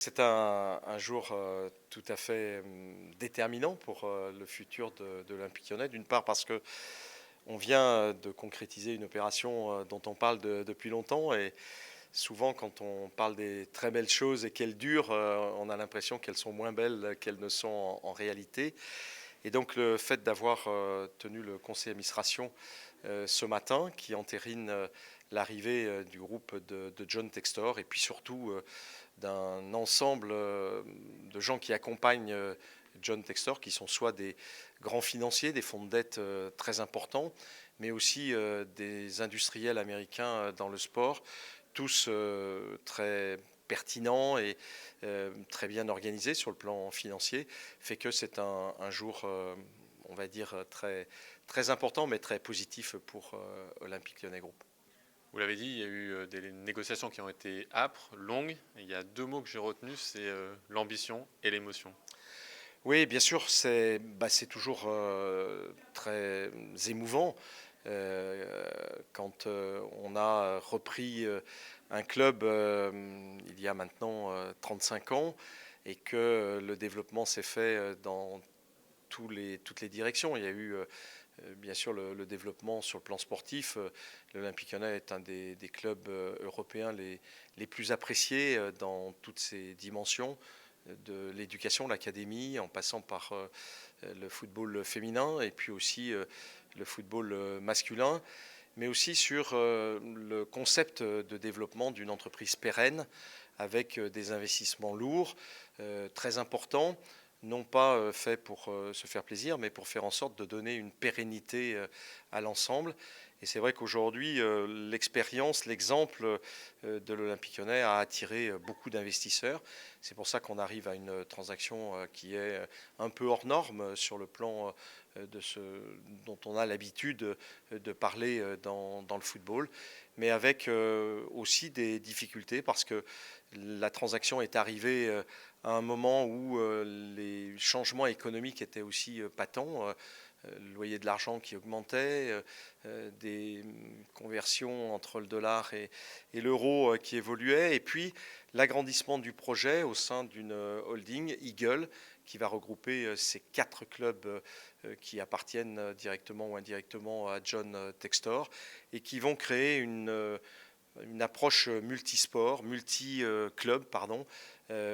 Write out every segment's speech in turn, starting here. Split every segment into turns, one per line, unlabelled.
C'est un jour tout à fait déterminant pour le futur de l'Olympique Lyonnais. D'une part parce que on vient de concrétiser une opération dont on parle depuis longtemps et souvent quand on parle des très belles choses et qu'elles durent, on a l'impression qu'elles sont moins belles qu'elles ne sont en réalité. Et donc le fait d'avoir tenu le conseil d'administration ce matin qui entérine l'arrivée du groupe de John Textor et puis surtout d'un ensemble de gens qui accompagnent John Textor, qui sont soit des grands financiers, des fonds de dette très importants, mais aussi des industriels américains dans le sport, tous très pertinents et très bien organisés sur le plan financier, fait que c'est un jour, on va dire, très important, mais très positif pour Olympique Lyonnais Group.
Vous l'avez dit, il y a eu des négociations qui ont été âpres, longues. Et il y a deux mots que j'ai retenus, c'est l'ambition et l'émotion.
Oui, bien sûr, c'est toujours très émouvant quand on a repris un club il y a maintenant 35 ans et que le développement s'est fait dans toutes les directions. Il y a eu bien sûr le développement sur le plan sportif. L'Olympique Lyonnais est un des clubs européens les plus appréciés dans toutes ses dimensions de l'éducation, l'académie, en passant par le football féminin et puis aussi le football masculin, mais aussi sur le concept de développement d'une entreprise pérenne avec des investissements lourds, très importants, non pas fait pour se faire plaisir, mais pour faire en sorte de donner une pérennité à l'ensemble. Et c'est vrai qu'aujourd'hui, l'expérience, l'exemple de l'Olympique Lyonnais a attiré beaucoup d'investisseurs. C'est pour ça qu'on arrive à une transaction qui est un peu hors norme sur le plan de ce dont on a l'habitude de parler dans le football, mais avec aussi des difficultés parce que la transaction est arrivée à un moment où les changements économiques étaient aussi patents. Le loyer de l'argent qui augmentait, des conversions entre le dollar et l'euro qui évoluaient, et puis l'agrandissement du projet au sein d'une holding, Eagle, qui va regrouper ces 4 clubs qui appartiennent directement ou indirectement à John Textor, et qui vont créer une approche multisport, multi-club, pardon,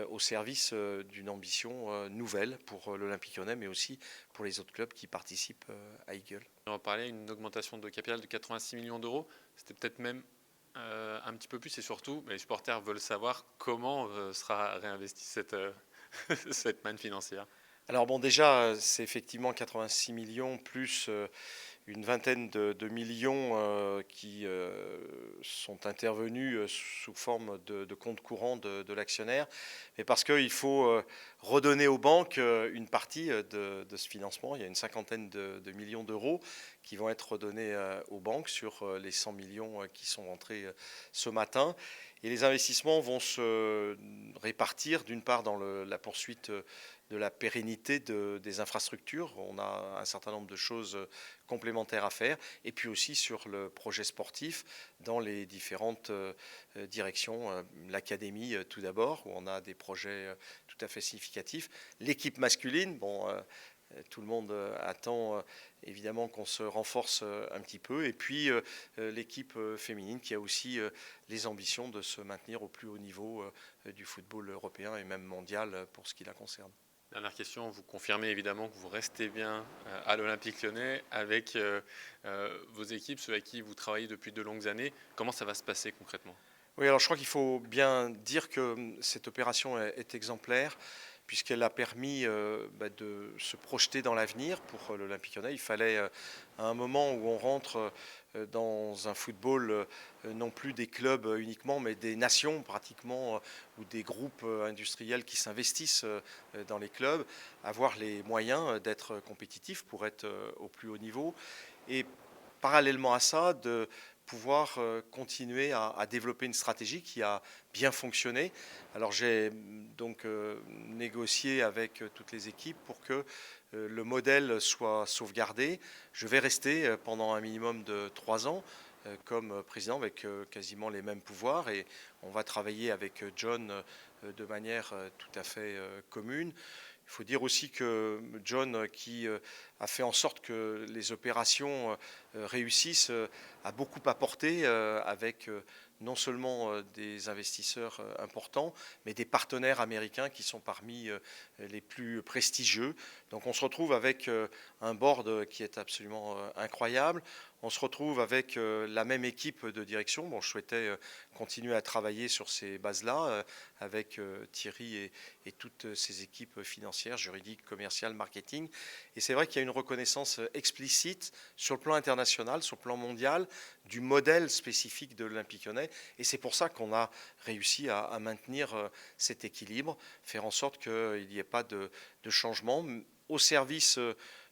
au service d'une ambition nouvelle pour l'Olympique Lyonnais, mais aussi pour les autres clubs qui participent à Eagle.
On en parlait, une augmentation de capital de 86 millions d'euros. C'était peut-être même un petit peu plus. Et surtout, les supporters veulent savoir comment sera réinvestie cette manne financière.
Alors bon, déjà, c'est effectivement 86 millions plus une vingtaine de millions qui sont intervenus sous forme de compte courant de l'actionnaire, mais parce qu'il faut redonner aux banques une partie de ce financement. Il y a une cinquantaine de millions d'euros qui vont être redonnés aux banques sur les 100 millions qui sont rentrés ce matin. Et les investissements vont se répartir d'une part dans la poursuite de la pérennité des infrastructures. On a un certain nombre de choses complémentaires à faire, et puis aussi sur le projet sportif dans les différentes directions. L'académie tout d'abord, où on a des projets tout à fait significatifs. L'équipe masculine, bon, tout le monde attend évidemment qu'on se renforce un petit peu. Et puis l'équipe féminine qui a aussi les ambitions de se maintenir au plus haut niveau du football européen et même mondial pour ce qui la concerne.
Dernière question, vous confirmez évidemment que vous restez bien à l'Olympique Lyonnais avec vos équipes, ceux avec qui vous travaillez depuis de longues années. Comment ça va se passer concrètement?
Oui, alors je crois qu'il faut bien dire que cette opération est exemplaire puisqu'elle a permis de se projeter dans l'avenir pour l'Olympique Lyonnais. Il fallait, à un moment où on rentre dans un football, non plus des clubs uniquement, mais des nations pratiquement, ou des groupes industriels qui s'investissent dans les clubs, avoir les moyens d'être compétitifs pour être au plus haut niveau. Et parallèlement à ça, de pouvoir continuer à développer une stratégie qui a bien fonctionné. Alors j'ai donc négocié avec toutes les équipes pour que le modèle soit sauvegardé. Je vais rester pendant un minimum de 3 ans comme président avec quasiment les mêmes pouvoirs, et on va travailler avec John de manière tout à fait commune. Il faut dire aussi que John, qui a fait en sorte que les opérations réussissent, a beaucoup apporté avec non seulement des investisseurs importants, mais des partenaires américains qui sont parmi les plus prestigieux. Donc on se retrouve avec un board qui est absolument incroyable. On se retrouve avec la même équipe de direction. Bon, je souhaitais continuer à travailler sur ces bases-là avec Thierry et toutes ces équipes financières, juridiques, commerciales, marketing. Et c'est vrai qu'il y a une reconnaissance explicite sur le plan international, sur le plan mondial, du modèle spécifique de l'Olympique Lyonnais. Et c'est pour ça qu'on a réussi à maintenir cet équilibre, faire en sorte qu'il n'y ait pas de changement au service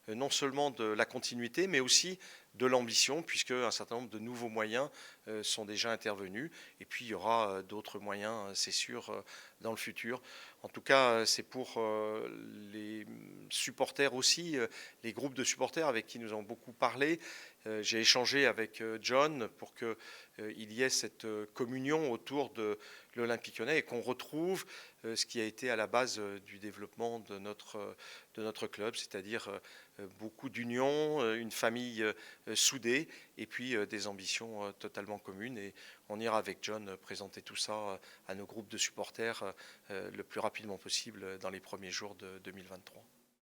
non seulement de la continuité, mais aussi de l'ambition, puisque un certain nombre de nouveaux moyens sont déjà intervenus. Et puis il y aura d'autres moyens, c'est sûr, dans le futur. En tout cas, c'est pour les supporters aussi, les groupes de supporters avec qui nous avons beaucoup parlé. J'ai échangé avec John pour qu'il y ait cette communion autour de l'Olympique Lyonnais et qu'on retrouve ce qui a été à la base du développement de notre club, c'est-à-dire beaucoup d'union, une famille soudée et puis des ambitions totalement communes. Et on ira avec John présenter tout ça à nos groupes de supporters le plus rapidement possible dans les premiers jours de 2023.